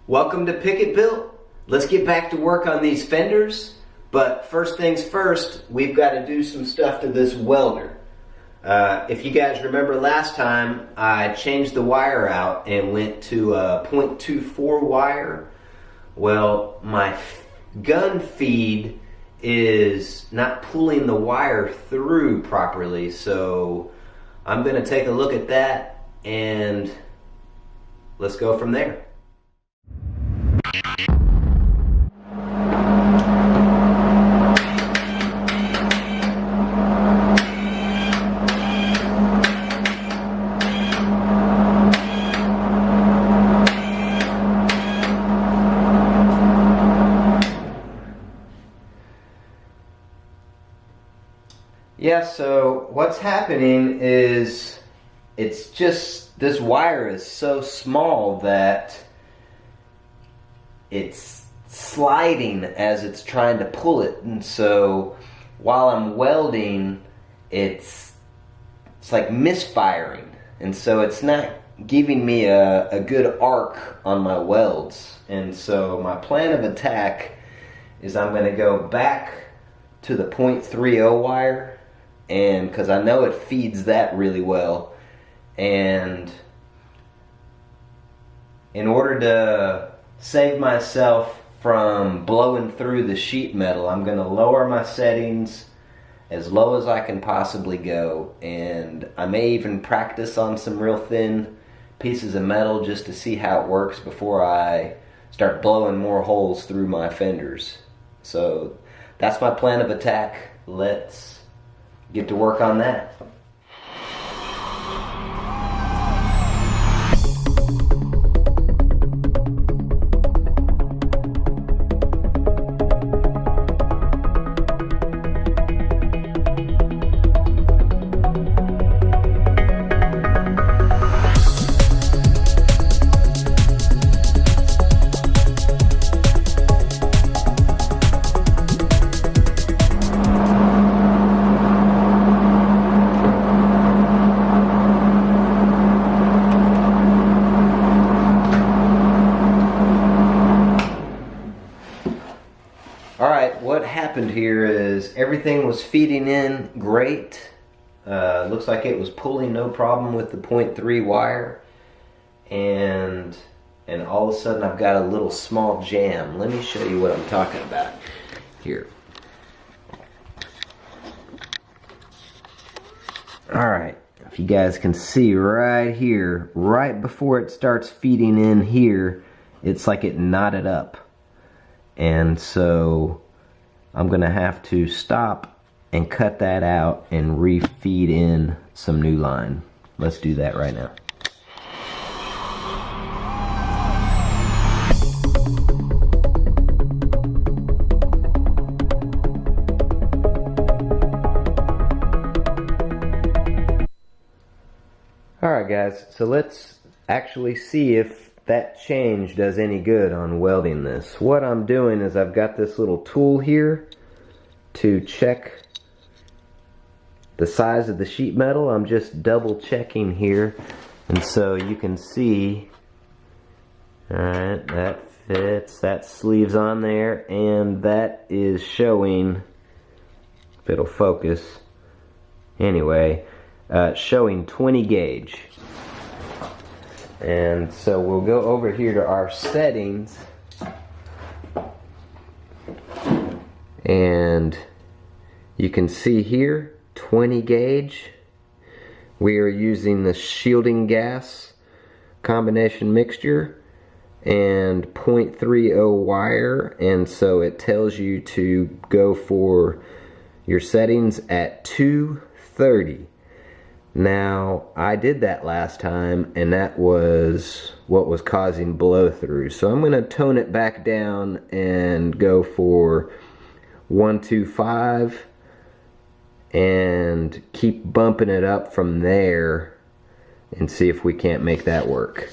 Welcome to Pick It Built. Let's get back to work on these fenders. But first things first, we've got to do some stuff to this welder. If you guys remember last time, I changed the wire out and went to a 0.24 wire. Well, my gun feed is not pulling the wire through properly, so I'm going to take a look at that and let's go from there. Yeah, so what's happening is it's just this wire is so small that it's sliding as it's trying to pull it, and so while I'm welding it's like misfiring, and so it's not giving me a good arc on my welds. And so my plan of attack is I'm going to go back to the 0.30 wire, and because I know it feeds that really well, and in order to save myself from blowing through the sheet metal, I'm going to lower my settings as low as I can possibly go, and I may even practice on some real thin pieces of metal just to see how it works before I start blowing more holes through my fenders. So that's my plan of attack. Let's get to work on that. Alright, what happened here is everything was feeding in great. Looks like it was pulling no problem with the 0.3 wire. And all of a sudden I've got a little small jam. Let me show you what I'm talking about here. Alright, if you guys can see right here, right before it starts feeding in here, it's like it knotted up. And so I'm gonna have to stop and cut that out and refeed in some new line. Let's do that right now. Alright guys, so let's actually see if that change does any good on welding this. What I'm doing is I've got this little tool here to check the size of the sheet metal. I'm just double checking here, and so you can see, alright, that fits, that sleeve's on there, and that is showing, if it'll focus, anyway, showing 20 gauge. And so we'll go over here to our settings, and you can see here 20 gauge. We are using the shielding gas combination mixture and 0.30 wire, and so it tells you to go for your settings at 230. Now, I did that last time, and that was what was causing blow through. So I'm going to tone it back down and go for 125 and keep bumping it up from there and see if we can't make that work.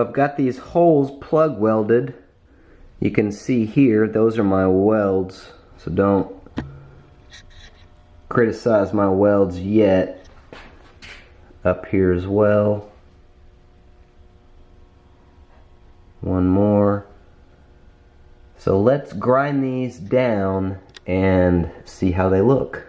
So I've got these holes plug welded. You can see here, those are my welds, so don't criticize my welds yet. Up here as well. One more. So let's grind these down and see how they look.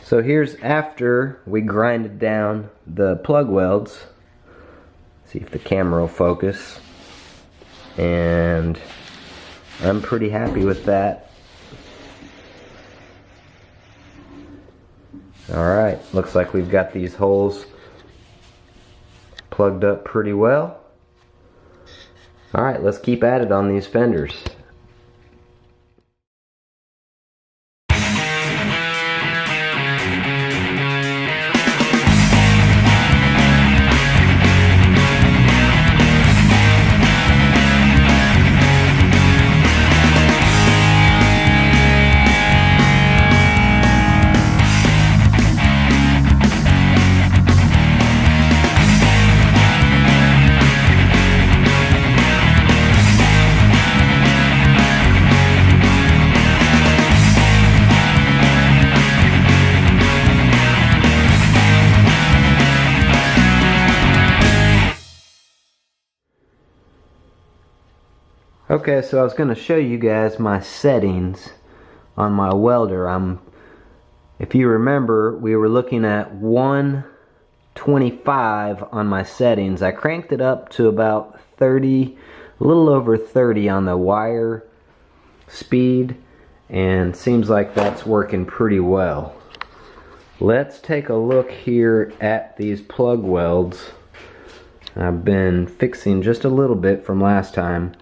So here's after we grinded down the plug welds. See if the camera will focus. And I'm pretty happy with that. Alright, looks like we've got these holes plugged up pretty well. Alright, let's keep at it on these fenders. Okay, so I was going to show you guys my settings on my welder. If you remember, we were looking at 125 on my settings. I cranked it up to about 30, a little over 30 on the wire speed, and seems like that's working pretty well. Let's take a look here at these plug welds. I've been fixing just a little bit from last time.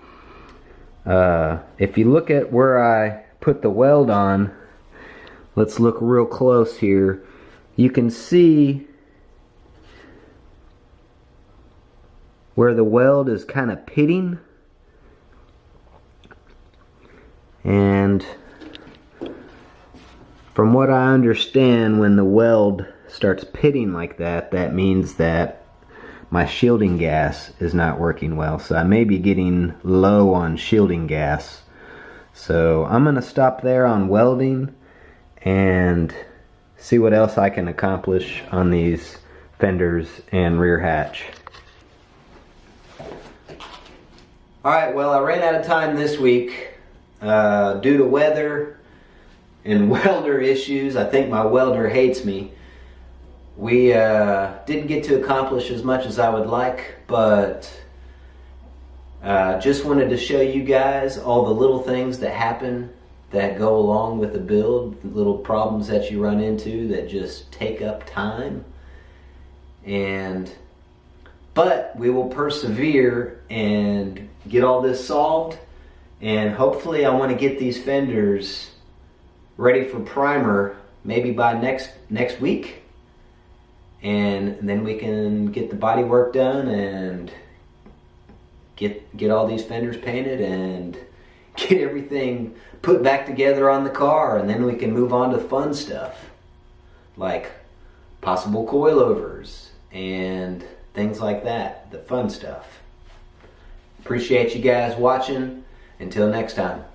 If you look at where I put the weld on, let's look real close here. You can see where the weld is kind of pitting, and from what I understand, when the weld starts pitting like that, that means that my shielding gas is not working well. So I may be getting low on shielding gas. So I'm going to stop there on welding and see what else I can accomplish on these fenders and rear hatch. Alright, well, I ran out of time this week due to weather and welder issues. I think my welder hates me. We didn't get to accomplish as much as I would like, but just wanted to show you guys all the little things that happen that go along with the build, the little problems that you run into that just take up time. But we will persevere and get all this solved, and hopefully I want to get these fenders ready for primer maybe by next week. And then we can get the body work done and get all these fenders painted and get everything put back together on the car, and then we can move on to fun stuff like possible coilovers and things like that, the fun stuff. Appreciate you guys watching. Until next time.